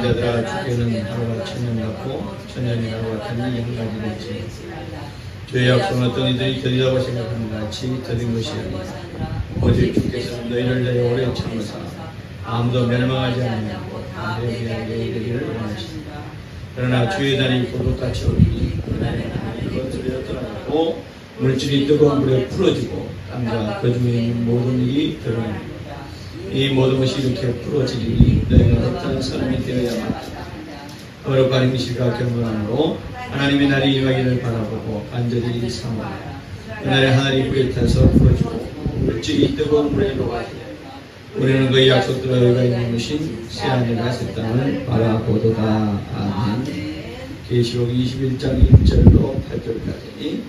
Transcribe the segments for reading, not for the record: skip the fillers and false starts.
자들아 주께는 하루가 천년 같고 천년이 하루 같으니 한 가지 되지. 주의 약속은 어떤 이들이 더디다고 생각하는 같이 더딘 것이 아니라 오직 주께서는 너희를 내어 오래 참으사 아무도 멸망하지 않느냐고 반대하게 이르기를 원하십니다. 그러나 주의 날이 고독같이 오리니 그날에 하나님이 거슬려 떠나고 물질이 뜨거운 물에 풀어지고 땅과 그 중에 있는 모든 일이 드러납니다. 이 모든 것이 이렇게 풀어지리니 너희가 어떤 사람이 되어야만 거룩한 행실과 경건함으로 하나님의 날이 임하기를 바라보고 간절히 사모하라. 그날에 하늘이 불에 타서 풀어지고 물질이 뜨거운 물에 녹아지고 우리는 그 약속대로 너희가 있는 것인 새하늘과 새 땅을 바라보도다. 아멘. 계시록 21장 1절로 8절까지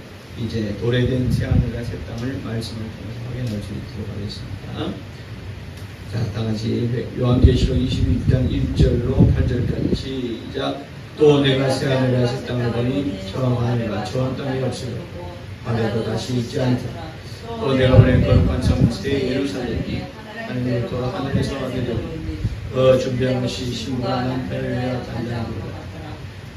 이제 도래된 새하늘과 새 땅을 말씀을 통해서 확인할 수 있도록 하겠습니다. 자, 다같이 요한계시록 21장 1절로 8절까지 시작. 또 내가 새하늘과 새 땅을 보니 처음 하늘과 처음 땅이 없으므로 아래도 다시 있지 않더라. 또 내가 보낸 거룩한 성 새 예루살렘이 하늘로부터 하늘에서 내려오니 그 준비한 것이 신부가 남편을 단장합니다.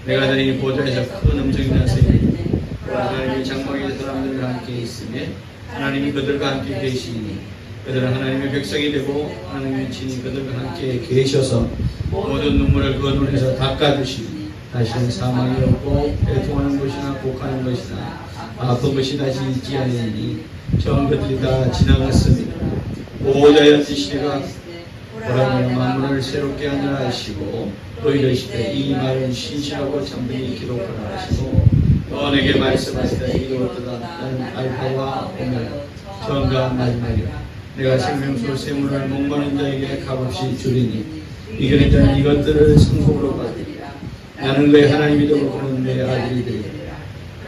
내가 들으니 보좌에서 큰 음성이 나서니 하나님이 장막에 사람들과 함께 있으며 하나님이 그들과 함께 계시니 그들은 하나님의 백성이 되고 하나님의 친히 그들과 함께 계셔서 모든 눈물을 그 눈에서 닦아주시니 다시는 사망이 없고 애통하는 것이나 곡하는 것이나 아픈 것이 다시 있지 않으니 처음 그들이 다 지나갔습니다. 보호자의 시대가 보라며 만물을 새롭게 하느라 하시고 또 이르시되 이 말은 신실하고 참되이 기록하라 하시고 또 내게 말씀하시되 이루었도다. 나는 알파와 오메가 처음과 마지막이라. 내가 생명수 세문을 목마른 자에게 값없이 주리니 이겨낸 자는 이것들을 상속으로 받으리라. 나는 그의 하나님이 되고 그는 내 아들이 되리라.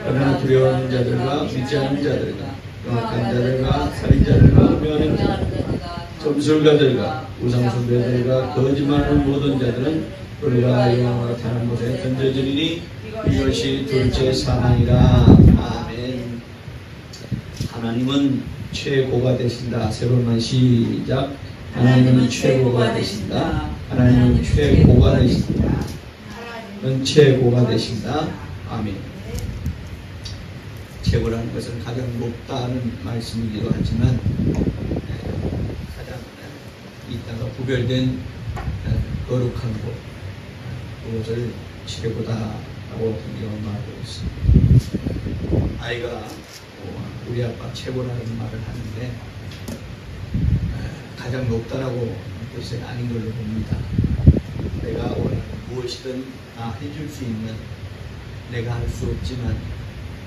그러나 두려워하는 자들과 믿지 않는 자들과 영악한 자들과 살인자들과 음행하는 자들과 점술가들과 우상숭배들과 거짓말하는 모든 자들은 불과 영화와 타는 곳에 던져지리니 이것이 둘째 사망이라. 아멘. 하나님은 최고가 되신다. 세 번만 시작. 하나님은 최고가 되신다. 하나님은 최고가 되신다. 하나님은 최고가 되신다. 아멘. 최고라는 것은 가장 높다는 말씀이기도 하지만 가장 이 땅과 구별된 거룩한 곳, 그것을 최고다라고 말하고 있습니다. 아이가 우리 아빠 최고라는 말을 하는데 가장 높다라고 뜻은 아닌 걸로 봅니다. 내가 원하는 무엇이든 다 해줄 수 있는, 내가 할 수 없지만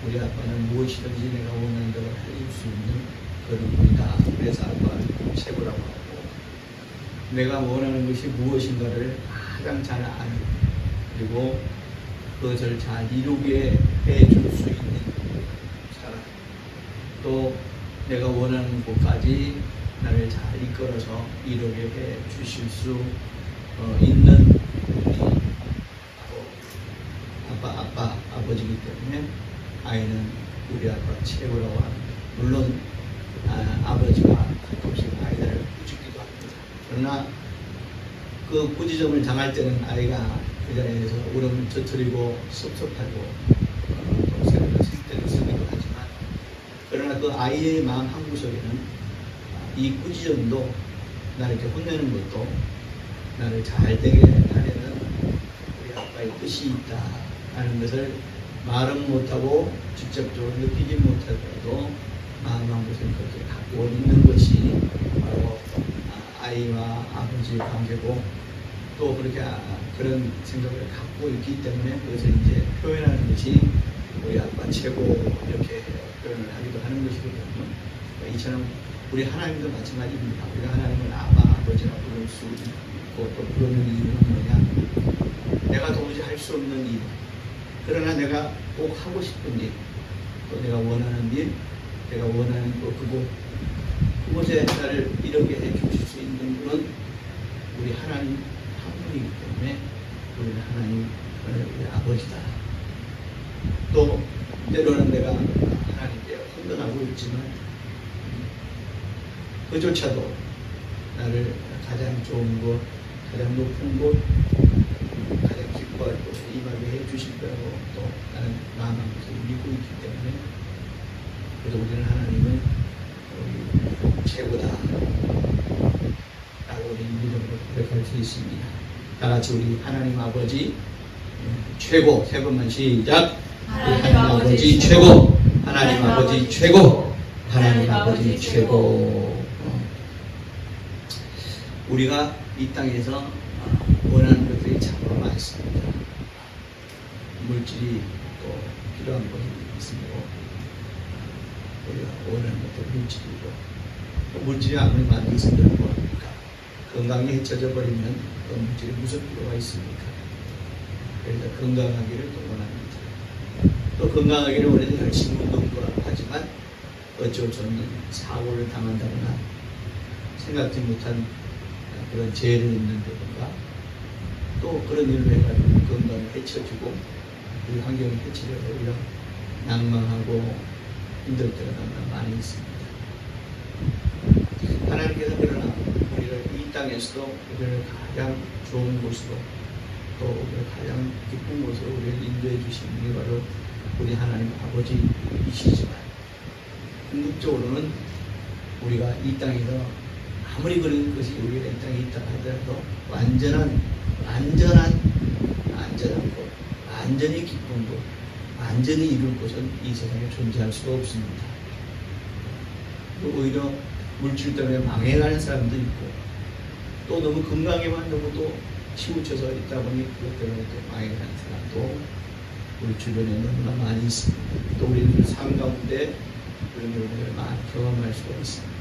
우리 아빠는 무엇이든지 내가 원하는 대로 해줄 수 있는 그런 분이다. 그래서 아빠를 최고라고 하고, 내가 원하는 것이 무엇인가를 가장 잘 아는, 그리고 그것을 잘 이루게 해줄 수 있는 사람, 또 내가 원하는 곳까지 나를 잘 이끌어서 이루게 해 주실 수 있는 분이 아버지이기 때문에 아이는 우리 아빠 최고라고 합니다. 물론 아버지가 가끔씩 아이들을 꾸짖기도 합니다. 그러나 그 꾸짖음을 당할 때는 아이가 그 자리에서 울음을 터뜨리고 섭섭하고 생때를 쓰기도 하지만, 그러나 그 아이의 마음 한구석에는 이 꾸짖음도, 나를 이렇게 혼내는 것도 나를 잘 되게 하려는 우리 아빠의 뜻이 있다 하는 것을 말은 못하고 직접적으로 느끼지 못하더라도 마음 한구석에 그렇게 갖고 있는 것이 바로 아이와 아버지의 관계고, 또 그렇게 그런 생각을 갖고 있기 때문에 그것을 이제 표현하는 것이 우리 아빠 최고 이렇게 표현을 하기도 하는 것이거든요. 이처럼 우리 하나님도 마찬가지입니다. 우리가 하나님을 아버지라고 부를 수 있고, 또 부르는 이유는 뭐냐? 내가 도무지 할 수 없는 일, 그러나 내가 꼭 하고 싶은 일, 또 내가 원하는 일, 내가 원하는 그곳에 나를 이렇게 해 주실 수 있는 분은 우리 하나님 한 분이기 때문에 우리는 하나님을 우리 아버지다. 또 때로는 내가 하나님께 헌금하고 있지만 그조차도 나를 가장 좋은 곳, 가장 높은 곳, 축복할 것을 임하게 해주실 거라고 또 나는 마음속에 믿고 있기 때문에 그래서 우리는 하나님은 우리 최고다 라고 우리 믿음으로 고백할 수 있습니다. 다 같이 우리 하나님 아버지 최고 세 번만 시작. 하나님 아버지 최고, 하나님 아버지 최고, 하나님 아버지 최고. 우리가 이 땅에서 원하는 것들이 참으로 많습니다. 물질이 또 필요한 것이 있으므로 우리가 원하는 것도 물질이고, 또 물질이 아무리 많이 있어도 뭐합니까? 건강이 해쳐져 버리면 그 물질이 무슨 필요가 있습니까? 그래서 건강하기를 또 원합니다. 또 건강하기를 원해서 열심히 운동도 하지만 어쩔 수 없는 사고를 당한다거나 생각지 못한 그런 재해를 입는다든가 또 그런 일을 해가지고 건강을 해쳐주고 우리 환경을 해치려고 오히려 낭망하고 힘들 때가 너무나 많이 있습니다. 하나님께서 그러나 우리를 이 땅에서도 우리를 가장 좋은 곳으로 또 우리를 가장 기쁜 곳으로 우리를 인도해 주시는 게 바로 우리 하나님 아버지이시지만 궁극적으로는 우리가 이 땅에서 아무리 그런 것이 우리가 이 땅에 있다 하더라도 완전한 곳, 완전히 기쁜 곳, 완전히 이룰 곳은 이 세상에 존재할 수가 없습니다. 오히려 물질 때문에 망해가는 사람도 있고 또 너무 건강에만 너무 또 치우쳐서 있다 보니 그것 때문에 또 망해가는 사람도 우리 주변에 너무나 많이 있습니다. 또 우리는 삶 가운데 그런 일을 많이 경험할 수가 있습니다.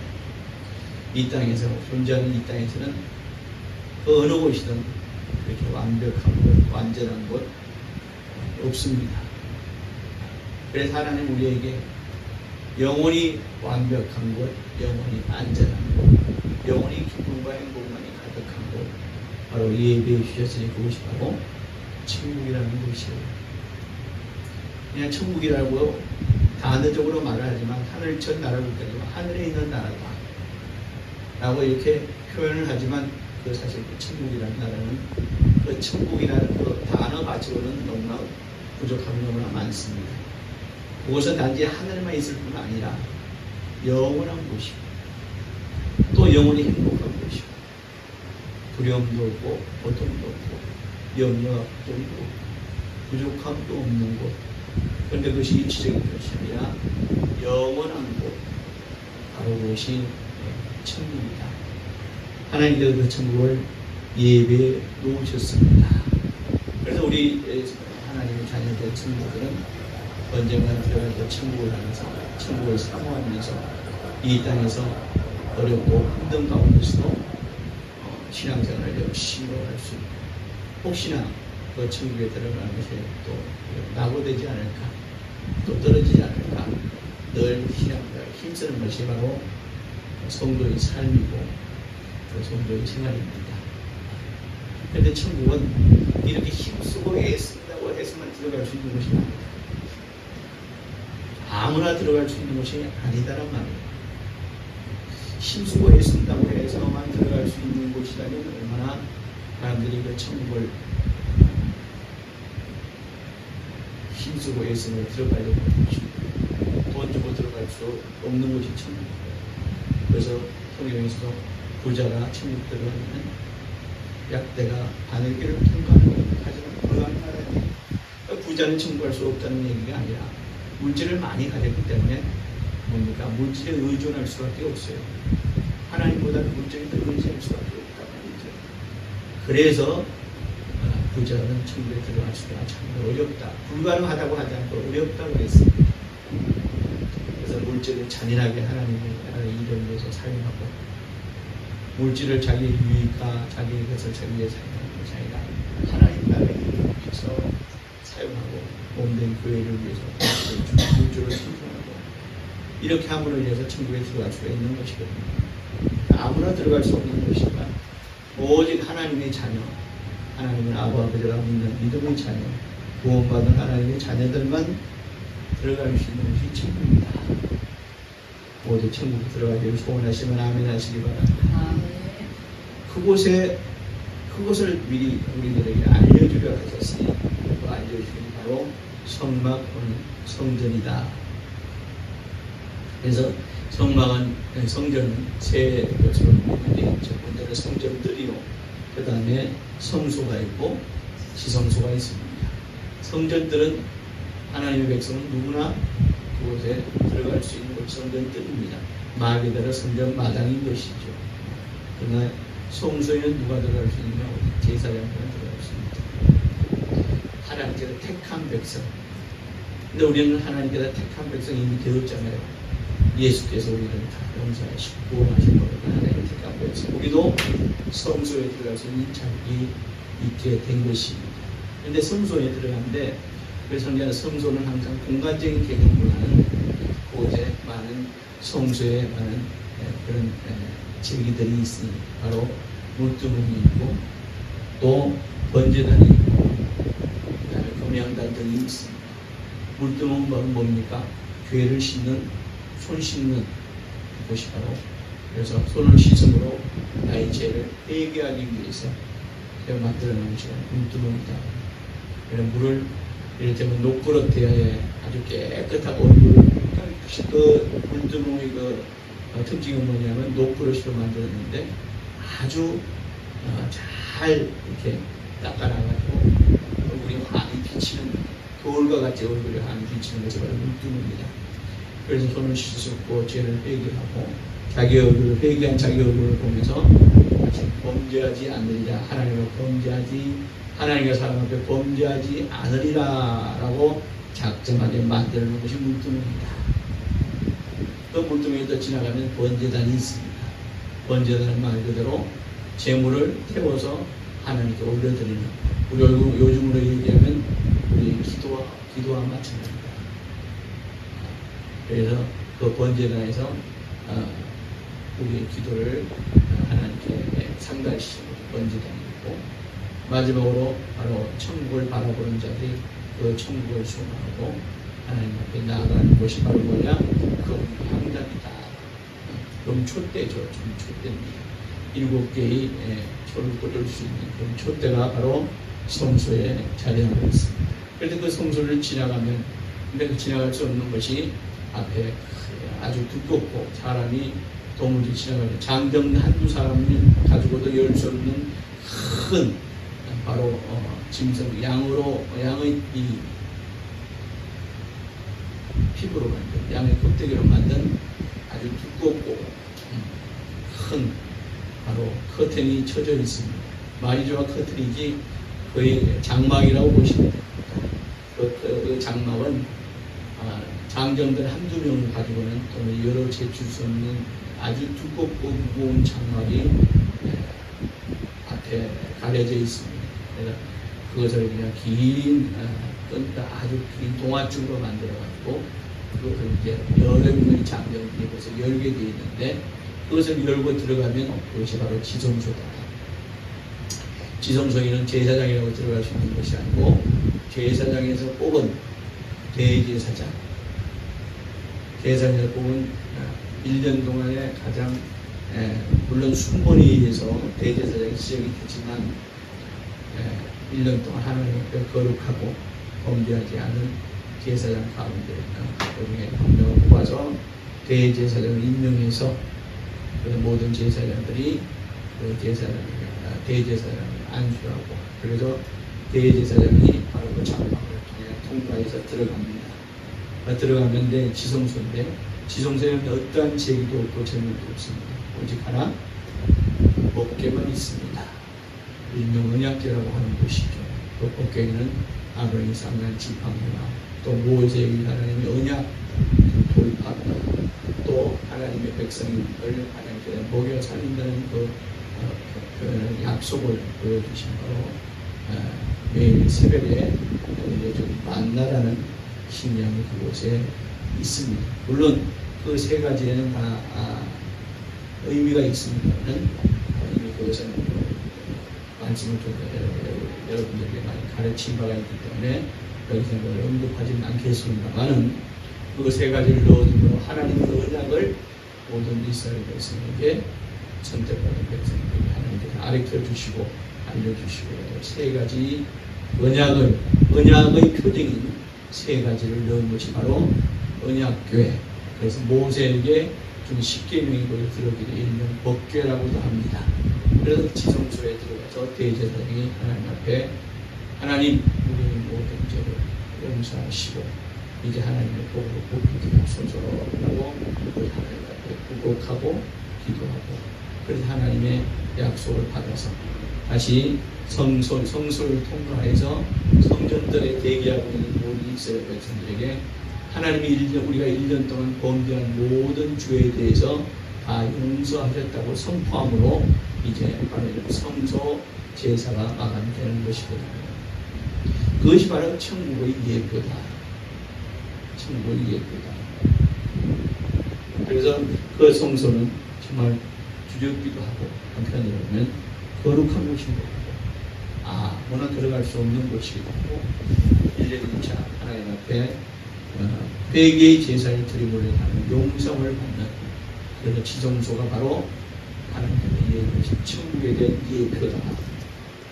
이 땅에서 존재하는 이 땅에서는 그 어느 곳이든 그렇게 완벽한 것, 완전한 것 없습니다. 그래서 하나님 우리에게 영원히 완벽한 것, 영원히 안전한 것, 영원히 기쁨과 행복만이 가득한 것, 바로 예배해 주셨으니 그것이 바로 천국이라는 것이에요. 그냥 천국이라고 단어적으로 말을 하지만 하늘 첫 나라를 때지만 하늘에 있는 나라다 라고 이렇게 표현을 하지만 그 사실 그 천국이라는 나라는 그 천국이라는 그 단어 가지고는 너무나 부족함이 너무나 많습니다. 그것은 단지 하늘에만 있을 뿐 아니라 영원한 곳이고 또 영원히 행복한 곳이고 두려움도 없고 고통도 없고 염려도 없고 부족함도 없는 곳. 그런데 그것이 일시적인 것이 아니라 영원한 곳, 바로 그것이 천국이다. 하나님께서 그 천국을 예배해 놓으셨습니다. 그래서 우리 하나님의 자녀들 친구들은 언젠가 들어갈 때 천국을 하면서 천국을 사모하면서 이 땅에서 어렵고 힘든 가운데서도 신앙생활을 열심히 할 수 있고 혹시나 그 천국에 들어가는 것이 또 낙오되지 않을까, 또 떨어지지 않을까, 늘 신앙을 힘쓰는 것이 바로 성도의 삶이고 그 성도의 생활입니다. 그런데 천국은 이렇게 힘쓰고 애쓴다고 해서만 들어갈 수 있는 것이 아닙니다. 아무나 들어갈 수 있는 것이 아니다란 말이에요. 힘쓰고 애쓴다고 해서만 들어갈 수 있는 곳이라면 얼마나 사람들이 그 천국을 힘쓰고 애쓰며 들어가려고 하는 것입니다. 돈 주고 들어갈 수 없는 곳이 천국입니다. 그래서 성경에서도 부자가 천국 들어가면 약대가 바늘길을 통과하는 것 하지만 불가능하다니 부자는 천국 갈 수 없다는 얘기가 아니라 물질을 많이 가졌기 때문에 뭡니까? 물질에 의존할 수밖에 없어요. 하나님보다는 물질에 더 의지할 수밖에 없다고 말이죠. 그래서 부자는 천국에 들어갈 수가 참 어렵다. 불가능하다고 하지 않고 어렵다고 했습니다. 그래서 물질을 잔인하게 하나님의 나라를 이루기 위해서 사용하고 물질을 자기의 유익과 자기의 것을 자기의 사용하는 것이 아니라 하나님 나라를 이루기 위해서 사용하고 몸된 교회를 위해서 물질을 생산하고 이렇게 함으로 인해서 천국에 들어갈 수가 있는 것이거든요. 아무나 들어갈 수 없는 것이지만 오직 하나님의 자녀, 하나님을 아버지라 믿는 믿음의 자녀, 구원받은 하나님의 자녀들만 들어갈 수 있는 것이 천국입니다. 모두 천국에 들어가기를 소원하시면 아멘 하시기 바랍니다. 그곳에 그것을 미리 우리들에게 알려주려 하셨으니 그 알려주신 바로 성막 성전이다. 그래서 성막은 성전은 세 것으로 있는데 첫 번째는 성전들이요, 그 다음에 성소가 있고 지성소가 있습니다. 성전들은 하나님의 백성은 누구나 그곳에 들어갈 수 있는 곳이 성전들입니다. 말 그대로 성전 마당인 것이죠. 그러나 성소에는 누가 들어갈 수 있느냐? 제사장들은 들어갈 수 있습니다. 하나님께서 택한 백성. 근데 우리는 하나님께서 택한 백성이 이미 되었잖아요. 예수께서 우리를 다 용서하시고 구원하신 거로 하나님의 택한 백성. 우리도 성소에 들어갈 수 있는 자격이 있게 된 것입니다. 그런데 성소에 들어가는데 그래서 성소는 항상 공간적인 개념보다는 그곳에 많은 성소에 많은 그런 즐기들이 있으니 바로 물두멍이 있고 또 번제단이 있고 그다음에 금양단 등이 있습니다. 물두멍은 뭡니까? 죄를 씻는, 손 씻는 곳이 바로, 그래서 손을 씻음으로 나의 죄를 회개하기 위해서 만들어 놓은 것이 물두멍이다. 그래서 물을 이를테면 녹그릇 대야에 아주 깨끗하고 그 물두멍의 그 특징은 뭐냐면 녹그릇으로 만들었는데 아주 잘 이렇게 닦아놔가지고 얼굴이 환히 비치는, 거울과 같이 얼굴이 환히 비치는 것이 바로 물두멍입니다. 그래서 손을 씻었고 죄를 회개하고 자기 얼굴을 회개한 자기 얼굴을 보면서 범죄하지 않으리라, 하나님과 사람 앞에 범죄하지 않으리라 라고 작정하게 만들어 놓은 것이 물두멍입니다. 그 물두멍에 또 지나가면 번제단이 있습니다. 번제단은 말 그대로 제물을 태워서 하나님께 올려드리는, 우리 요즘으로 얘기하면 우리 기도와 마찬가지입니다. 그래서 그 번제단에서 우리의 기도를 하나님께 상달시키는 번제단이고, 마지막으로 바로 천국을 바라보는 자들이 그 천국을 소망하고 하나님 앞에 나아가는 것이 바로 뭐냐? 금향단이다. 금촛대죠. 금촛대입니다. 7개의 초를 꽂을 수 있는 금촛대가 바로 성소에 자리하고 있습니다. 그런데 그 성소를 지나가면, 근데 그 지나갈 수 없는 것이 앞에 아주 두껍고 사람이 도무지 지나가면 장정 한두 사람이 가지고도 열 수 없는 큰 바로 짐승, 양의 이 피부로 만든, 양의 껍데기로 만든 아주 두껍고 큰 바로 커튼이 쳐져 있습니다. 마리조아 커튼이지 거의 장막이라고 보시면 됩니다. 그 장막은 장정들 한두 명을 가지고는 또는 여러 제출 수 없는 아주 두껍고 무거운 장막이 앞에 가려져 있습니다. 그래서 그것을 그냥 긴 아주 긴 동화줄로 만들어가지고 그것을 이제 여러 명의 장정들이 벌써 열게 되어 있는데, 그것을 열고 들어가면 그것이 바로 지성소다. 지성소에는 제사장이라고 들어갈 수 있는 것이 아니고 제사장에서 뽑은 대제사장, 제사장에서 뽑은 1년 동안에 가장 물론 순번에 의해서 대제사장이 시작이 되지만 1년 동안 하나님 앞에 거룩하고 범죄하지 않은 제사장 가운데 그 중에 한 명을 뽑아서 대제사장을 임명해서 그 모든 제사장들이 그 대제사장을 안수하고, 그래서 대제사장이 바로 그 장막을 통해 통과해서 들어갑니다. 들어가는데 지성소인데, 지성소에는 어떠한 제기도 없고 제물도 없습니다. 오직 하나 법궤만 있습니다. 일명 언약궤라고 하는 것이죠. 그 법궤는 아브라함이 쌓는 지팡이와 또 모세에게 하나님의 언약 돌파, 또 하나님의 백성을 하나님께 먹여 살린다는 그 약속을 보여주신 바로 매일 새벽에 좀 만나라는 신명이 그곳에 있습니다. 물론 그 세 가지에는 다 의미가 있습니다만 이미 그것은 말씀을 좀 여러분들에게 많이 가르친 바가 있기 때문에 여기서 그걸 언급하지는 않겠습니다만은 그 세 가지를 넣어둠으로 하나님의 언약을 모든 이스라엘 백성에게 선택받은 백성들에게 하나님께서 가르쳐 주시고 알려주시고 세 가지 언약의 표징인 세 가지를 넣은 것이 바로 언약궤. 그래서 모세에게 준 10계명이 거기 들어오기를 일명 법궤라고도 합니다. 그래서 지성소에 들어가서 대제사장이 하나님 앞에 하나님 우리의 모든 죄를 용서하시고 이제 하나님의 복으로 복귀게 하소서라고 하나님 앞에 구곡하고 기도하고 그래서 하나님의 약속을 받아서 다시 성소를 통과해서 성전들에 대기하고 있는 모든 이스라엘 백성들에게 하나님이 우리가 1년 동안 범죄한 모든 죄에 대해서 다 용서하셨다고 선포함으로 이제 바로 성소 제사가 마감되는 것이거든요. 그것이 바로 천국의 예표다. 천국의 예표다. 그래서 그 성소는 정말 두렵기도 하고 한편으로 보면 거룩한 곳인 거고 아무나 들어갈 수 없는 곳이기도 하고 1년 2차 하나님 앞에 회개의 제사를 드림으로 하는 용성을 받는 그래서 지성소가 바로 하나님의 천국에 대한 예표다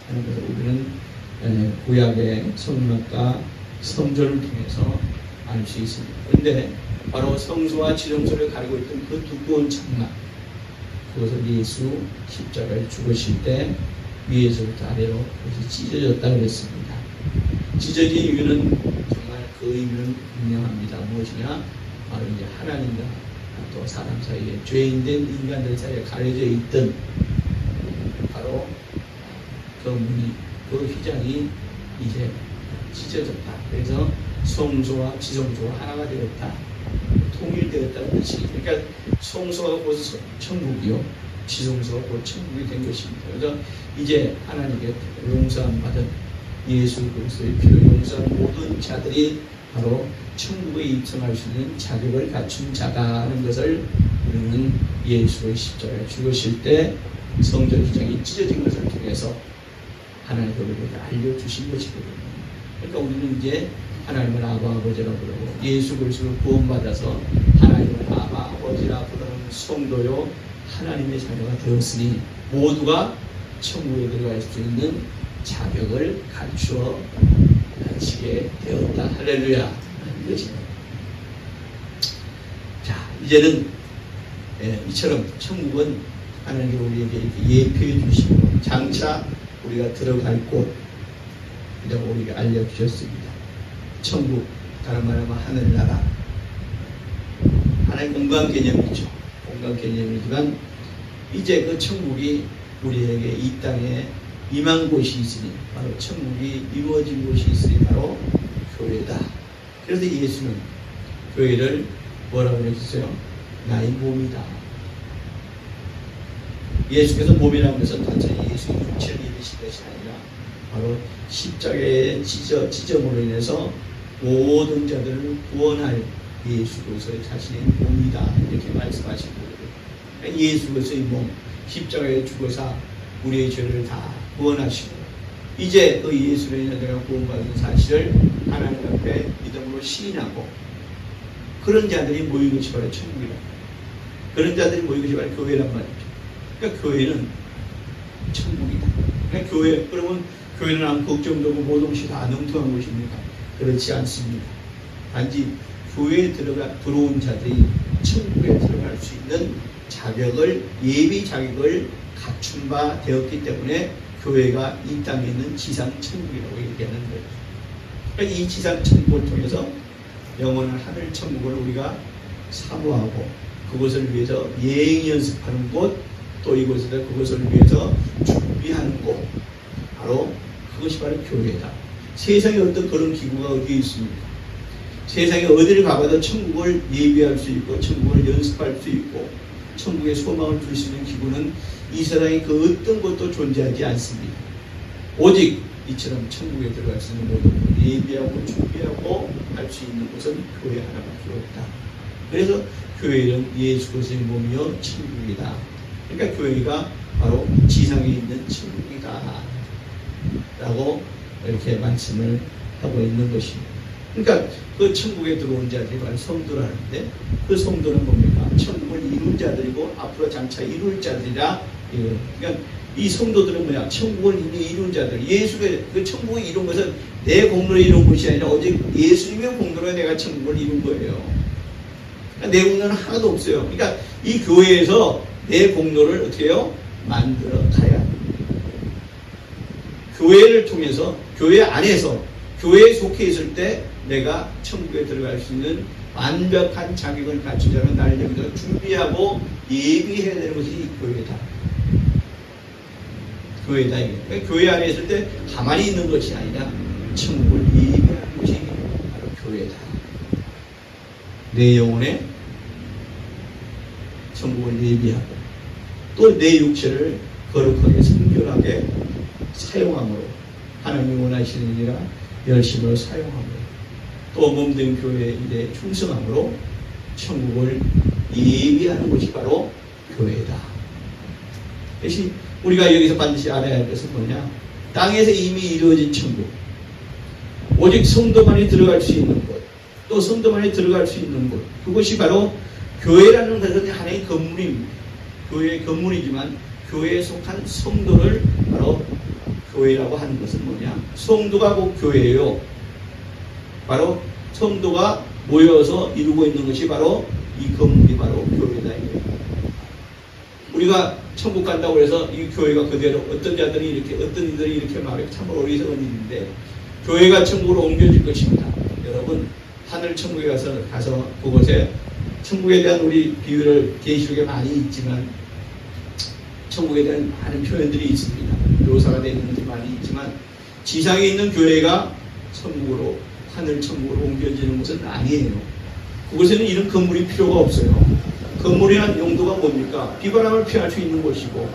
하는 것을 우리는 구약의 성막과 성전을 통해서 알 수 있습니다. 그런데 바로 성소와 지성소를 가리고 있던 그 두꺼운 장막 그것을 예수 십자가에 죽으실 때 위에서부터 아래로 그것이 찢어졌다 그랬습니다. 찢어진 이유는 정말 그 의미는 분명합니다. 무엇이냐? 바로 이제 하나님과 또 사람 사이에 죄인된 인간들 사이에 가려져 있던 바로 그 문이 그 휘장이 이제 찢어졌다. 그래서 성소와 지성소가 하나가 되었다. 통일되었다는 뜻이. 그러니까 성소가 곧 천국이요. 지성소가 곧 천국이 된 것입니다. 그래서 이제 하나님께 용서함 받은 예수 그리스도의 피로 용서한 모든 자들이 바로 천국에 입성할 수 있는 자격을 갖춘 자가 하는 것을 우리는 예수의 십자가에 죽으실 때 성전 휘장이 찢어진 것을 통해서 하나님께 우리에게 알려주신 것이거든요. 그러니까 우리는 이제 하나님을 아바 아버지라고 부르고 예수 그리스도를 구원받아서 하나님을 아바 아버지라 부르는 성도요 하나님의 자녀가 되었으니 모두가 천국에 들어갈 수 있는 자격을 갖추어 가지게 되었다. 할렐루야. 자, 이제는 이처럼 천국은 하나님이 우리에게 이렇게 예표해 주시고 장차 우리가 들어갈 곳이라고 우리가 알려주셨습니다. 천국, 다른 말하면 하늘나라. 하나의 공간 개념이죠. 공간 개념이지만 이제 그 천국이 우리에게 이 땅에 임한 곳이 있으니 바로 천국이 이루어진 곳이 있으니 바로 교회다. 그래서 예수는 교회를 뭐라고 해주세요? 나의 몸이다. 예수께서 몸이라는 것은 단순히 예수의 육체를 입으신 것이 아니라 바로 십자가의 지점으로 인해서 모든 자들을 구원할 예수 그리스도의 자신의 몸이다. 이렇게 말씀하신 거예요. 예수 그리스도의 몸, 십자가에 죽어서 우리의 죄를 다 구원하시고 이제 그 예수로 인해 내가 구원받은 사실을 하나님 앞에 믿음으로 시인하고 그런 자들이 모인 것이 바로 천국이다. 그런 자들이 모인 것이 바로 교회란 말이죠. 그러니까 교회는 천국이다. 그러니까 교회, 그러면 교회는 안 걱정되고 모든 것이 다 능통한 것입니까? 그렇지 않습니다. 단지 교회에 들어온 자들이 천국에 들어갈 수 있는 자격을, 예비 자격을 갖춘 바 되었기 때문에 교회가 이 땅에 있는 지상 천국이라고 얘기하는 거예요. 그러니까 이 지상 천국을 통해서 영원한 하늘 천국을 우리가 사모하고 그것을 위해서 예행 연습하는 곳, 또 이곳에서 그것을 위해서 준비하는 곳, 바로 그것이 바로 교회다. 세상에 어떤 그런 기구가 어디에 있습니까? 세상에 어디를 가봐도 천국을 예비할 수 있고 천국을 연습할 수 있고 천국의 소망을 줄 수 있는 기구는 이 세상에 그 어떤 것도 존재하지 않습니다. 오직 이처럼 천국에 들어갈 수 있는 모든 걸 예비하고 준비하고 할 수 있는 곳은 교회 하나밖에 없다. 그래서 교회는 예수 그리스도의 몸이요 천국이다. 그러니까 교회가 바로 지상에 있는 천국이다 라고 이렇게 말씀을 하고 있는 것입니다. 그러니까 그 천국에 들어온 자들이 바로 성도라는데 그 성도는 뭡니까? 천국을 이룬 자들이고 앞으로 장차 이룰 자들이라. 예. 그러니까 이 성도들은 뭐야? 천국을 이미 이룬 자들. 예수가 그 천국을 이룬 것은 내 공로로 이룬 것이 아니라 오직 예수님의 공로로 내가 천국을 이룬 거예요. 그러니까 내 공로는 하나도 없어요. 그러니까 이 교회에서 내 공로를 어떻게 해요? 만들어 가야 합니다. 교회를 통해서, 교회 안에서, 교회에 속해 있을 때 내가 천국에 들어갈 수 있는 완벽한 자격을 갖추자면 나를 여기서 준비하고 예비해야 되는 것이 교회다. 교회다. 이게. 그러니까 교회 안에 있을 때 가만히 있는 것이 아니라 천국을 예비하는 것이 바로 교회다. 내 영혼에 천국을 예비하고 또 내 육체를 거룩하게 성결하게 사용함으로 하나님이 원하시는 일이라 열심으로 사용함으로 또 몸된 교회에 일에 충성함으로 천국을 예비하는 것이 바로 교회다. 그래서 우리가 여기서 반드시 알아야 할 것은 뭐냐? 땅에서 이미 이루어진 천국, 오직 성도만이 들어갈 수 있는 곳, 또 성도만이 들어갈 수 있는 곳, 그것이 바로 교회라는 것은 하나의 건물입니다. 교회의 건물이지만 교회에 속한 성도를 바로 교회라고 하는 것은 뭐냐? 성도가 곧 교회예요. 바로 성도가 모여서 이루고 있는 것이 바로 이 건물이 바로 교회다. 우리가 천국 간다고 해서 이 교회가 그대로 어떤 자들이 이렇게 어떤 이들이 이렇게 말해 참 어리석은 일인데 교회가 천국으로 옮겨질 것입니다. 여러분 하늘 천국에 가서 그곳에 천국에 대한 우리 비유를 계시록에 많이 있지만 천국에 대한 많은 표현들이 있습니다. 묘사가 되는 것들이 많이 있지만 지상에 있는 교회가 천국으로 하늘 천국으로 옮겨지는 것은 아니에요. 그곳에는 이런 건물이 필요가 없어요. 건물이란 용도가 뭡니까? 비바람을 피할 수 있는 곳이고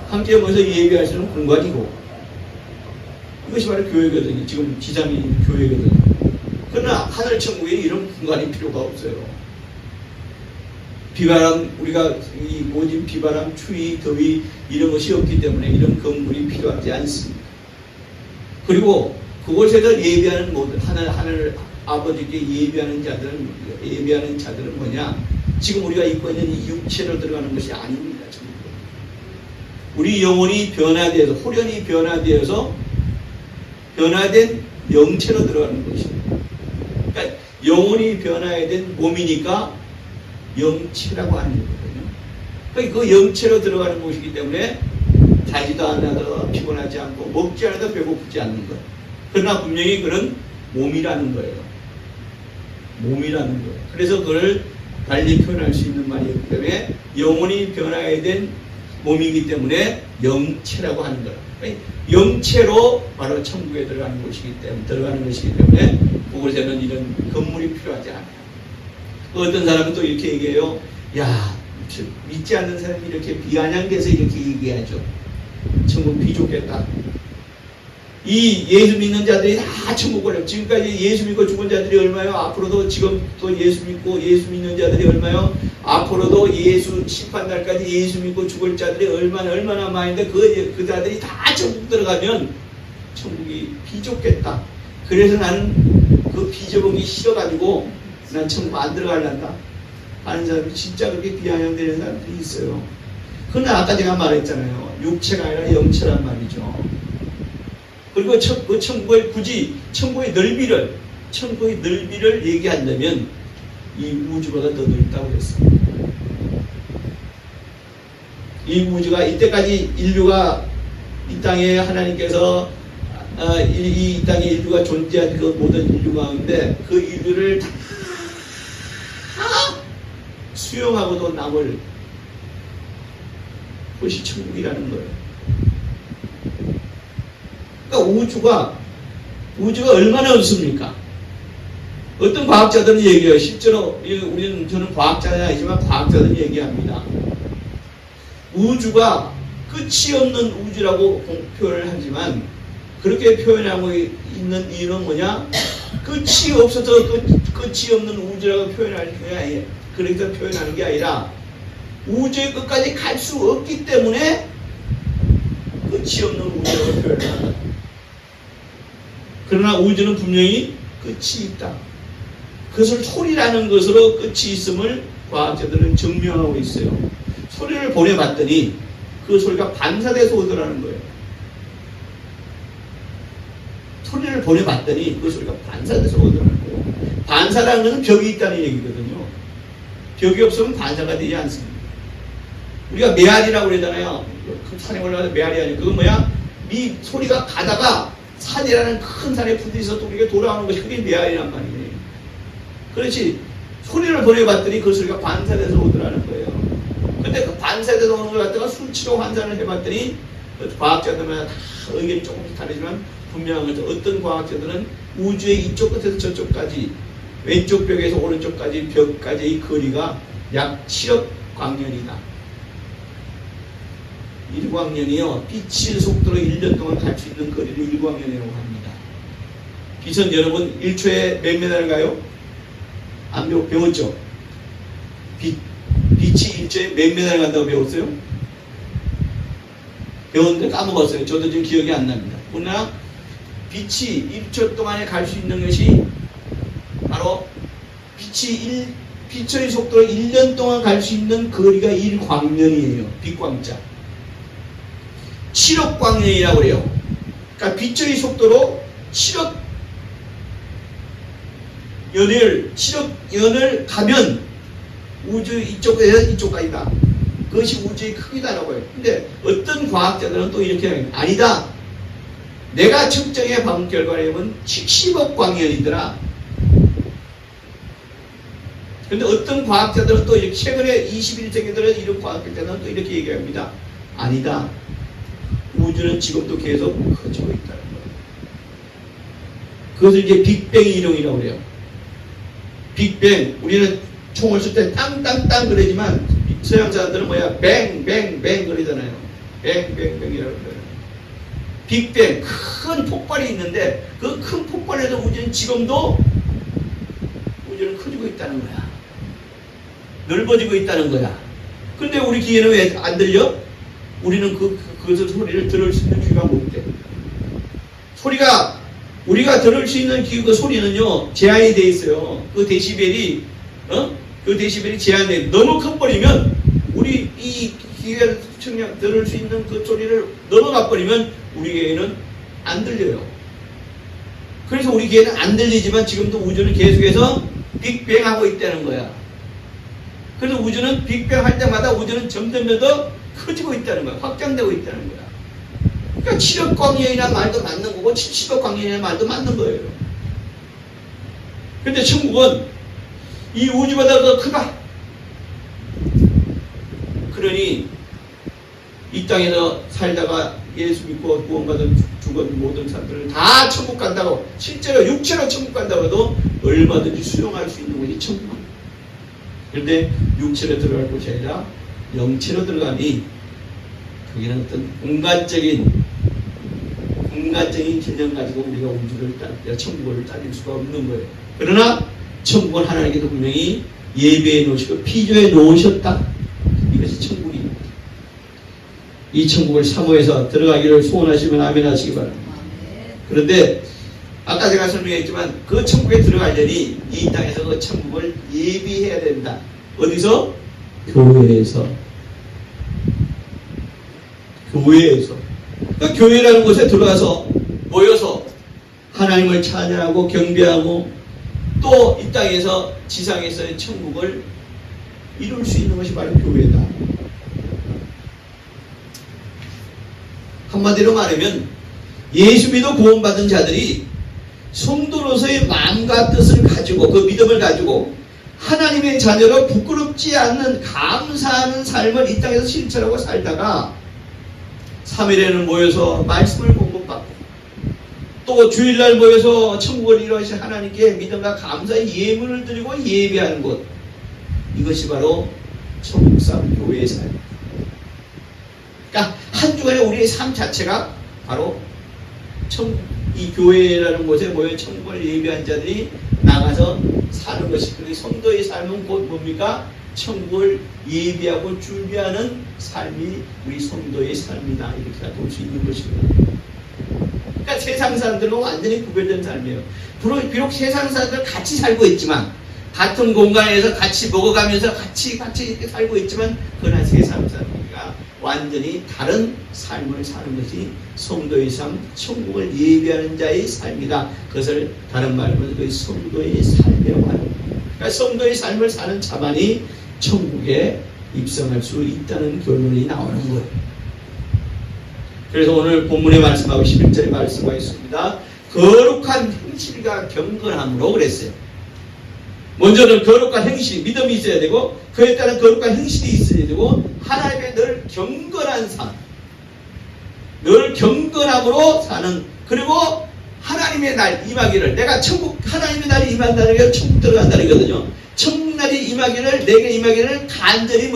함께 모여서 예배할 수 있는 공간이고 이것이 바로 교회거든요. 지금 지상에 있는 교회거든요. 그러나 하늘 천국에 이런 공간이 필요가 없어요. 비바람, 우리가 이 모진 비바람, 추위, 더위 이런 것이 없기 때문에 이런 건물이 필요하지 않습니다. 그리고 그곳에서 예배하는 모든 하늘 아버지께 예배하는 자들은 뭐냐? 지금 우리가 입고 있는 이 육체로 들어가는 것이 아닙니다. 우리 영혼이 변화되어서 호련히 변화되어서 변화된 영체로 들어가는 것입니다. 그러니까 영혼이 변화된 몸이니까 영체라고 하는 거거든요. 그러니까 그 영체로 들어가는 것이기 때문에 자지도 않아도 피곤하지 않고 먹지 않아도 배고프지 않는 것. 그러나 분명히 그런 몸이라는 거예요. 몸이라는 거예요. 그래서 그걸 달리 표현할 수 있는 말이기 때문에 영혼이 변화된 몸이기 때문에 영체라고 하는 거예요. 그러니까 영체로 바로 천국에 들어가는 것이기 때문에 그곳에는 이런 건물이 필요하지 않아요. 어떤 사람은 또 이렇게 얘기해요. 야, 믿지 않는 사람이 이렇게 비아냥대서 이렇게 얘기하죠. 천국 비좁겠다. 이 예수 믿는 자들이 다 천국을 지금까지 예수 믿고 죽은 자들이 얼마요? 앞으로도 지금 또 예수 믿고 예수 믿는 자들이 얼마요? 앞으로도 예수 심판날까지 예수 믿고 죽을 자들이 얼마나 많은데 그 자들이 다 천국 들어가면 천국이 비좁겠다. 그래서 나는 그 비좁은 게 싫어가지고 난 천국 안 들어갈란다 하는 사람이 진짜 그렇게 비아냥되는 사람들이 있어요. 그러나 아까 제가 말했잖아요. 육체가 아니라 영체란 말이죠. 그리고 그 천국의 굳이 천국의 넓이를 얘기한다면 이 우주보다 더 넓다고 그랬습니다. 이 우주가 이때까지 인류가 이 땅에 하나님께서 이 땅에 인류가 존재한 그 모든 인류 가운데 그 인류를 다 수용하고도 남을 그것이 천국이라는 거예요. 그러니까 우주가 얼마나 넓습니까? 어떤 과학자들은 얘기해요. 실제로 저는 과학자는 아니지만 과학자들은 얘기합니다. 우주가 끝이 없는 우주라고 표현을 하지만 그렇게 표현하고 있는 이유는 뭐냐? 끝이 없어서 끝이 없는 우주라고 그래서 표현하는 게 아니라 우주의 끝까지 갈 수 없기 때문에 끝이 없는 우주라고 표현한다. 그러나 우주는 분명히 끝이 있다. 그것을 소리라는 것으로 끝이 있음을 과학자들은 증명하고 있어요. 소리를 보내봤더니 그 소리가 반사돼서 오더라는 거예요. 소리를 보내봤더니 그 소리가 반사돼서 오더라는 거예요. 반사라는 것은 벽이 있다는 얘기거든요. 벽이 없으면 반사가 되지 않습니다. 우리가 메아리라고 그러잖아요. 산에 올라가서 메아리 아니고 그건 뭐야? 이 소리가 가다가 산이라는 큰 산에 부딪혀서 또 우리가 돌아오는 것이 그게 메아리란 말이에요. 그렇지. 소리를 보내봤더니 그 소리가 반사돼서 오더라는 거예요. 근데 그 반사돼서 오는 걸 갖다가 수치로 환산을 해봤더니 과학자들마다 다 의견이 조금씩 다르지만 분명한 것은 어떤 과학자들은 우주의 이쪽 끝에서 저쪽까지 왼쪽 벽에서 오른쪽까지 벽까지의 거리가 약 7억 광년이다. 1광년이요. 빛의 속도로 1년 동안 갈 수 있는 거리를 1광년이라고 합니다. 기선 여러분 1초에 몇 미터를 가요? 안 배웠죠? 빛이 1초에 몇 미터를 간다고 배웠어요? 배웠는데 까먹었어요. 저도 지금 기억이 안 납니다. 그러나 빛이 1초 동안에 갈 수 있는 것이 바로 빛의 속도로 1년 동안 갈 수 있는 거리가 1광년이에요. 빛광자. 7억 광년이라고 그래요. 그러니까 빛의 속도로 7억 연을 가면 우주 이쪽에서 이쪽까지다. 그것이 우주의 크기다라고 해요. 근데 어떤 과학자들은 또 이렇게 합니다. 아니다. 내가 측정해 본 결과라면 70억 광년이더라. 근데 어떤 과학자들은 또 이렇게 최근에 21세기 들은 이런 과학자들은 또 이렇게 얘기합니다. 아니다. 우주는 지금도 계속 커지고 있다는 거예요. 그것을 이제 빅뱅 이론이라고 그래요. 빅뱅, 우리는 총을 쏠 때 땅땅땅 그러지만 서양 사람들은 뭐야? 뱅뱅뱅 그러잖아요. 뱅뱅뱅이라고 그래요. 빅뱅, 큰 폭발이 있는데 그 큰 폭발에도 우주는 지금도 우주는 커지고 있다는 거야. 넓어지고 있다는 거야. 근데 우리 귀에는 왜 안 들려? 우리는 그 소리를 들을 수 있는 귀가 못 돼. 소리가 우리가 들을 수 있는 그 소리는요 제한이 돼 있어요. 그 데시벨이 제한돼. 너무 커버리면 우리 이 귀가 들을 수 있는 그 소리를 넘어가 버리면 우리 귀에는 안 들려요. 그래서 우리 귀에는 안 들리지만 지금도 우주는 계속해서 빅뱅하고 있다는 거야. 그래서 우주는 빅뱅 할 때마다 우주는 점점 더 커지고 있다는 거야. 확장되고 있다는 거야. 그러니까 7억 광년이라는 말도 맞는 거고 70억 광년이라는 말도 맞는 거예요. 근데 천국은 이 우주보다 더 크다. 그러니 이 땅에서 살다가 예수 믿고 구원받은 죽은 모든 사람들은 다 천국 간다고, 실제로 육체로 천국 간다고 해도 얼마든지 수용할 수 있는 곳이 천국입니다. 그런데 육체로 들어갈 곳이 아니라 영체로 들어가니 거기는 어떤 공간적인 개념 가지고 우리가 우주를 천국을 따질 수가 없는 거예요. 그러나 천국은 하나님께서 분명히 예배해 놓으시고 피조해 놓으셨다. 이것이 천국입니다. 이 천국을 사모해서 들어가기를 소원하시면 아멘 하시기 바랍니다. 그런데 아까 제가 설명했지만 그 천국에 들어가려니 이 땅에서 그 천국을 예비해야 된다. 어디서? 교회에서. 그 교회라는 곳에 들어가서 모여서 하나님을 찬양하고 경배하고 또 이 땅에서 지상에서의 천국을 이룰 수 있는 것이 바로 교회다. 한마디로 말하면 예수 믿어 구원받은 자들이 성도로서의 마음과 뜻을 가지고 그 믿음을 가지고 하나님의 자녀로 부끄럽지 않는 감사하는 삶을 이 땅에서 실천하고 살다가 3일에는 모여서 말씀을 공급받고 또 주일날 모여서 천국을 이루신 하나님께 믿음과 감사의 예물을 드리고 예배하는 곳, 이것이 바로 천국산 교회의 삶입니다. 그러니까 한 주간에 우리의 삶 자체가 바로 이 교회라는 곳에 모여 천국을 예배한 자들이 나가서 사는 것이, 그리고 성도의 삶은 곧 뭡니까? 천국을 예배하고 준비하는 삶이 우리 성도의 삶이다. 이렇게 볼 수 있는 것입니다. 그러니까 세상 사람들과 완전히 구별된 삶이에요. 비록 세상 사람들 같이 살고 있지만 같은 공간에서 같이 먹어가면서 같이 이렇게 살고 있지만 그러나 세 사람 우리가 완전히 다른 삶을 사는 것이 성도의 삶, 천국을 예비하는 자의 삶이다. 그것을 다른 말로는 그 성도의 삶이라고 하는 거예요. 그러니까 성도의 삶을 사는 자만이 천국에 입성할 수 있다는 결론이 나오는 거예요. 그래서 오늘 본문에 말씀하고 11절에 말씀하고 있습니다. 거룩한 행실과 경건함으로 그랬어요. 먼저는 거룩한 행실, 믿음이 있어야 되고 그에 따른 거룩한 행실이 있어야 되고 하나님의 늘 경건한 삶, 늘 경건함으로 사는, 그리고 하나님의 날 임하기를, 내가 천국 하나님의 날이 임한다는 게 천국 들어간다는 거거든요. 천국 날이 임하기를, 내게 임하기를 간절히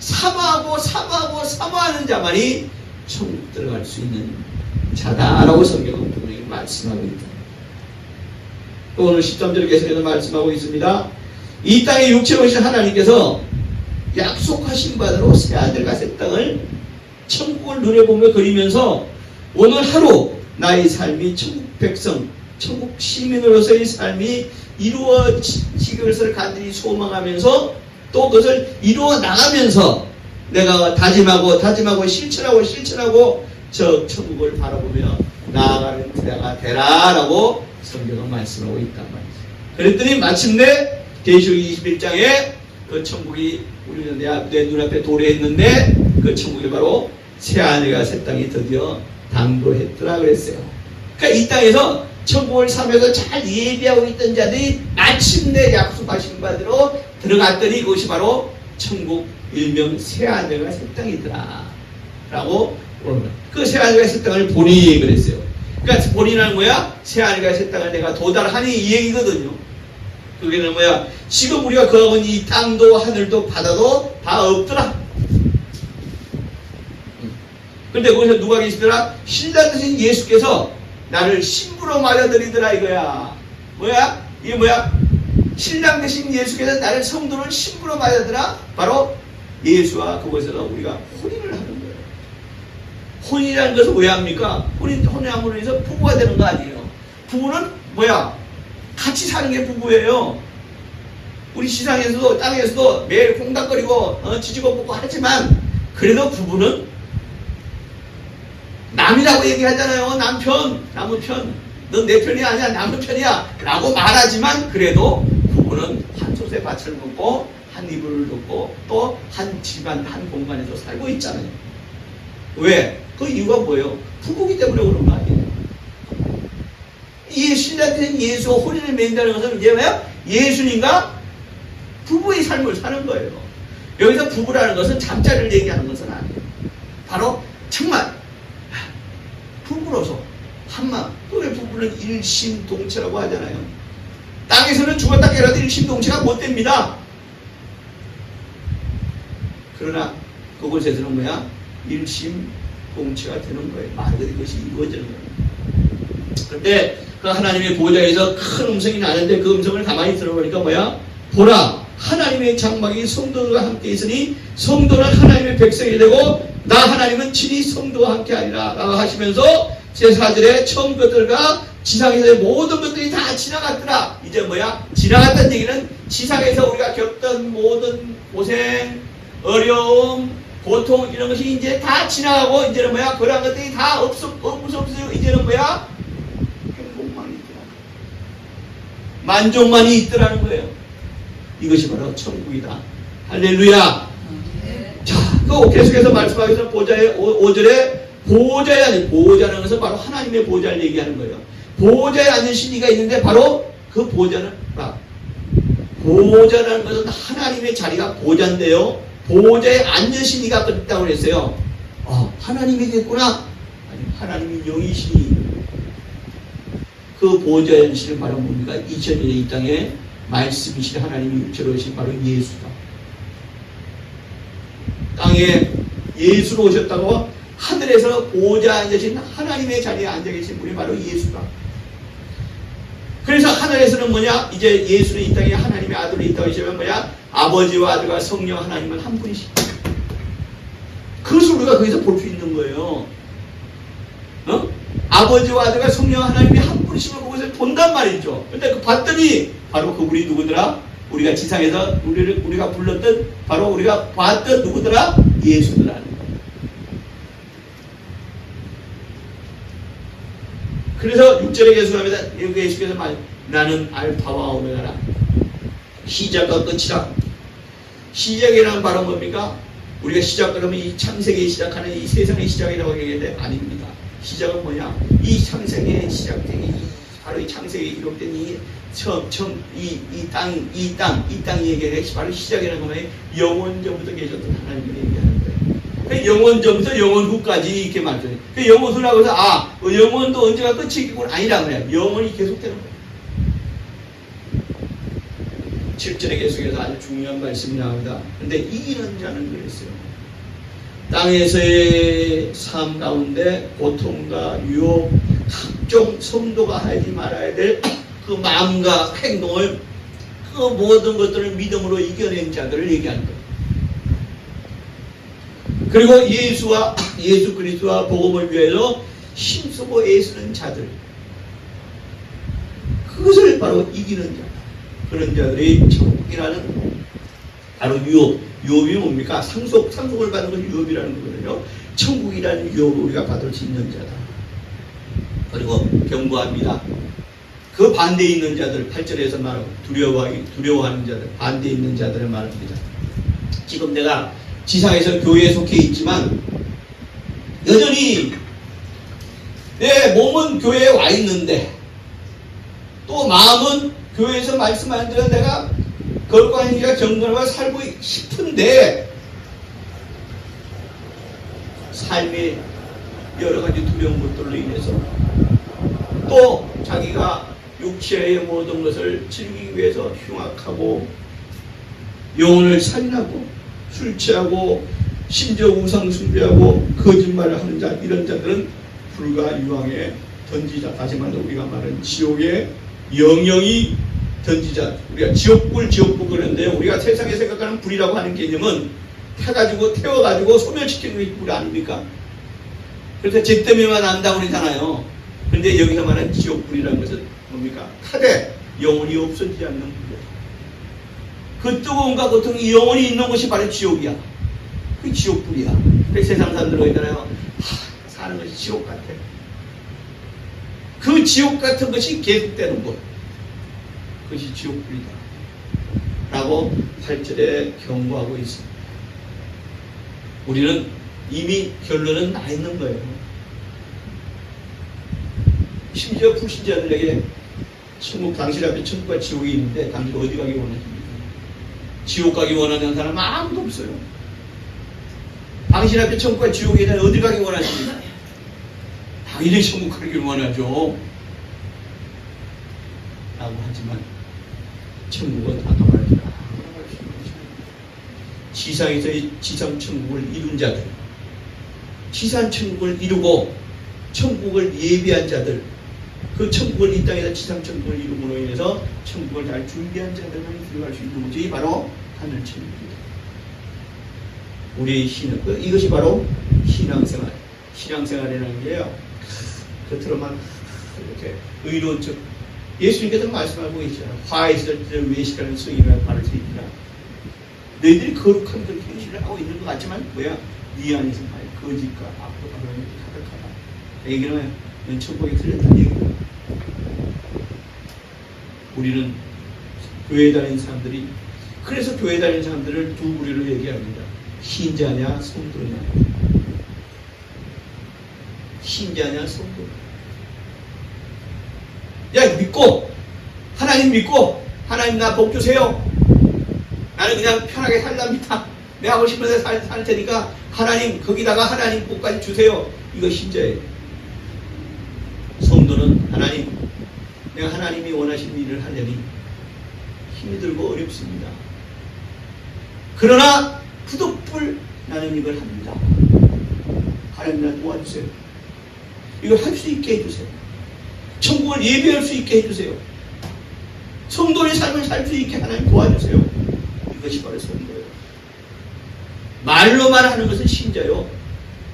사모하는 자만이 천국 들어갈 수 있는 자다라고 성경은 분명히 말씀하고 있다. 또 오늘 13절에 계속해서 말씀하고 있습니다. 이 땅에 육체로 오신 하나님께서 약속하신 바대로 새 하늘과 새 땅을 천국을 눈에 보며 그리면서 오늘 하루 나의 삶이 천국 백성, 천국 시민으로서의 삶이 이루어지기 것을 간절히 소망하면서 또 그것을 이루어 나가면서 내가 다짐하고 실천하고 저 천국을 바라보며 나아가는 자가 되라라고 성경은 말씀하고 있단 말이죠. 그랬더니 마침내 계시록 21장에 그 천국이 우리는 내 눈앞에 도래했는데 그 천국이 바로 새 하늘과 새 땅이 드디어 당도했더라 그랬어요. 그러니까 이 땅에서 천국을 살면서 잘 예비하고 있던 자들이 마침내 약속하신 바대로 들어갔더니 그것이 바로 천국 일명 새 하늘과 새 땅이더라 라고 그 새 하늘과 새 땅을 보니 그랬어요. 그러니까 본인은 뭐야? 새 하늘과 새 땅을 내가 도달하니 이 얘기거든요. 그게는 뭐야? 지금 우리가 거하고 있는 이 땅도 하늘도 바다도 다 없더라. 근데 거기서 누가 계시더라? 신랑 되신 예수께서 나를 신부로 맞아들이더라 이거야. 뭐야? 이게 뭐야? 신랑 되신 예수께서 나를 성도를 신부로 맞아들아. 바로 예수와 그곳에서 우리가 혼인을 하는 거예요. 혼인이라는 것은 왜 합니까? 혼인함으로 해서 부부가 되는 거 아니에요. 부부는 뭐야? 같이 사는 게 부부예요. 우리 시상에서도 땅에서도 매일 콩닥거리고 지지고 볶고 하지만 그래도 부부는 남이라고 얘기하잖아요. 남편, 넌 내 편이 아니야, 남의 편이야 라고 말하지만 그래도 부부는 한 솥에 밭을 먹고 한 이불을 덮고 또 한 집안 한 공간에서 살고 있잖아요. 왜? 그 이유가 뭐예요? 부부기 때문에 그런 거 아니에요. 이 신랑된 예수와 혼인을 맺는다는 것은 이제 뭐야? 예수님과 부부의 삶을 사는 거예요. 여기서 부부라는 것은 잠자리를 얘기하는 것은 아니에요. 바로 정말 부부로서 한마음. 왜 부부는 일심동체라고 하잖아요. 땅에서는 죽었다 깨어나도 일심동체가 못 됩니다. 그러나 그곳에서는 뭐야? 일심동체가 되는 거예요. 말 그대로 이것이 이루어지는 거예요. 그런데 그 하나님의 보좌에서 큰 음성이 나는데 그 음성을 가만히 들어보니까 뭐야? 보라! 하나님의 장막이 성도들과 함께 있으니 성도는 하나님의 백성이 되고 나 하나님은 친히 성도와 함께 하리라 라고 하시면서 제4절에 처음 것들과 지상에서의 모든 것들이 다 지나갔더라. 이제 뭐야? 지나갔다는 얘기는 지상에서 우리가 겪던 모든 고생, 어려움, 고통 이런 것이 이제 다 지나가고 이제는 뭐야? 그런 것들이 다 없어요. 이제는 뭐야? 행복만이 있더라. 만족만이 있더라는 거예요. 이것이 바로 천국이다. 할렐루야. 자, 그 계속해서 말씀하기서 보좌의 5절에 보좌에 앉은, 보좌라는 것은 바로 하나님의 보좌를 얘기하는 거예요. 보좌에 앉으신 이가 있는데 바로 그 보좌는 보좌라는 것은 하나님의 자리가 보좌인데요. 보좌에 앉으신 이가 있다고 그랬어요. 하나님이겠구나. 아니, 하나님이 영이시니 그 보좌에 앉으시는 바로 뭡니까? 2000년에 이 땅에 말씀이신 하나님이 육체로 오신 바로 예수다. 땅에 예수로 오셨다고 하늘에서 보좌에 앉으신 하나님의 자리에 앉아 계신 분이 바로 예수다. 그래서 하늘에서는 뭐냐? 이제 예수는 이 땅에 하나님의 아들이 있다고 하시면 뭐냐? 아버지와 아들과 성령 하나님은 한 분이시다. 그것을 우리가 거기서 볼 수 있는 거예요. 아버지와 아들과 성령 하나님이 한 분이심을 그것을 본단 말이죠. 근데 그 봤더니 바로 그분이 누구더라? 우리가 지상에서 우리가 불렀던 바로 우리가 봤던 누구더라? 예수더라는 거예요. 그래서 6절에 계속합니다. 여기 예수께서 말 나는 알파와 오메가라. 시작과 끝이라. 시작이라는 바로 뭡니까? 우리가 시작 그러면 이 창세기 시작하는 이 세상의 시작이라고 얘기하는데 아닙니다. 시작은 뭐냐? 이 창세기의 시작된 바로 이 창세기에 기록된 이 땅이 얘기하는 것이 바로 시작이라는 거면 영원전부터 계셨던 하나님을 얘기하는 거예요. 그 영원전부터 영원 후까지 이렇게 말해요. 그 영원 후라고 해서 영원도 언제가 끝이 있고 아니라 그래요. 영원이 계속되는 거예요. 7절에 계속해서 아주 중요한 말씀이 나옵니다. 근데 이기는 자는 그랬어요. 땅에서의 삶 가운데 고통과 유혹, 각종 성도가 하지 말아야 될 그 마음과 행동을 그 모든 것들을 믿음으로 이겨낸 자들을 얘기하는 거예요. 그리고 예수 그리스도와 복음을 위해서 힘쓰고 애쓰는 자들, 그것을 바로 이기는 자, 그런 자들이 천국이라는 바로 유업이 뭡니까? 상속을 받는 건 유업이라는 거거든요. 천국이라는 유업을 우리가 받을 수 있는 자다. 그리고 경고합니다. 그 반대에 있는 자들, 8절에서 말하고 두려워하는 자들, 반대에 있는 자들을 말합니다. 지금 내가 지상에서 교회에 속해 있지만 여전히 내 몸은 교회에 와 있는데 또 마음은 교회에서 말씀하는 대로 내가 거룩한 행위가 정당하게 살고 싶은데 삶의 여러 가지 두려운 것들로 인해서 또 자기가 육체의 모든 것을 즐기기 위해서 흉악하고 영혼을 살인하고 술 취하고 심지어 우상 숭배하고 거짓말을 하는 자, 이런 자들은 불과 유황에 던지자. 다시 말해 우리가 말하는 지옥의 영영이 던지자. 우리가 지옥불 그러는데 우리가 세상에 생각하는 불이라고 하는 개념은 태워가지고 소멸시키는 게 불 아닙니까? 그래서 쟤 때문에만 안다고 그러잖아요. 그런데 여기서 말하는 지옥불이라는 것은 뭡니까? 타되 영혼이 없어지지 않는 불이야. 그 뜨거움과 고통이 영혼이 있는 것이 바로 지옥이야. 그 지옥불이야. 그래서 세상 사람들 있잖아요. 사는 것이 지옥 같아. 그 지옥 같은 것이 계속되는 것. 그것이 지옥불이다. 라고 8절에 경고하고 있습니다. 우리는 이미 결론은 나 있는 거예요. 심지어 불신자들에게 당신 앞에 천국과 지옥이 있는데 당신 어디 가기 원하십니까? 지옥 가기 원하는 사람은 아무도 없어요. 당신 앞에 천국과 지옥이 있는데 어디 가기 원하십니까? 당연히 천국 가기를 원하죠. 라고 하지만 천국은 다가말지라. 지상에서의 지상 천국을 이룬 자들, 지상 천국을 이루고 천국을 예비한 자들, 그 천국을 이 땅에서 지상 천국을 이룸으로 인해서 천국을 잘 준비한 자들만 들어갈 수 있는 것이 바로 하늘 천국입니다. 우리의 이것이 바로 신앙생활. 신앙생활이라는 게요. 겉으로만 이렇게 의로운 척. 예수님께서 말씀하고 계시잖아요. 화에서 외식하는 성인을 바를 수 있다. 너희들이 거룩한 그 행실을 하고 있는 것 같지만 뭐야? 네 안에서 거짓과 악보다 가득하다. 얘기는 천국에 틀렸다는 얘기예요. 우리는 교회 다니는 사람들이, 그래서 교회 다니는 사람들을 두 부류로 얘기합니다. 신자냐 성도냐. 신자냐 성도냐. 야, 믿고 하나님 믿고 하나님 나 복 주세요. 나는 그냥 편하게 살랍니다. 내가 하고 싶은 데 살 테니까 하나님 거기다가 하나님 복까지 주세요. 이거 신자예요. 성도는 하나님, 내가 하나님이 원하시는 일을 하려니 힘이 들고 어렵습니다. 그러나 부득불 나는 이걸 합니다. 하나님 나 도와주세요. 이걸 할 수 있게 해주세요. 천국을 예배할 수 있게 해주세요. 성도의 삶을 살 수 있게 하나님 도와주세요. 이것이 바로 성도예요. 말로만 하는 것은 신자요.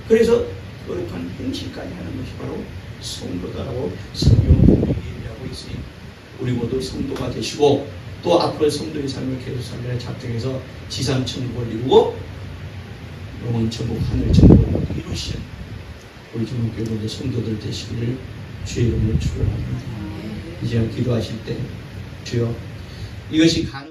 그래서 거룩한 행실까지 하는 것이 바로 성도다라고 성경은 분명히 얘기하고 있으니 우리 모두 성도가 되시고 또 앞으로 성도의 삶을 계속 살려 작정해서 지상 천국을 이루고 영원 천국 하늘 천국을 이루시는 우리 중국교회 성도들 되시기를 주의 이름으로 축원합니다. 이제 기도하실 때 주여 이것이 가능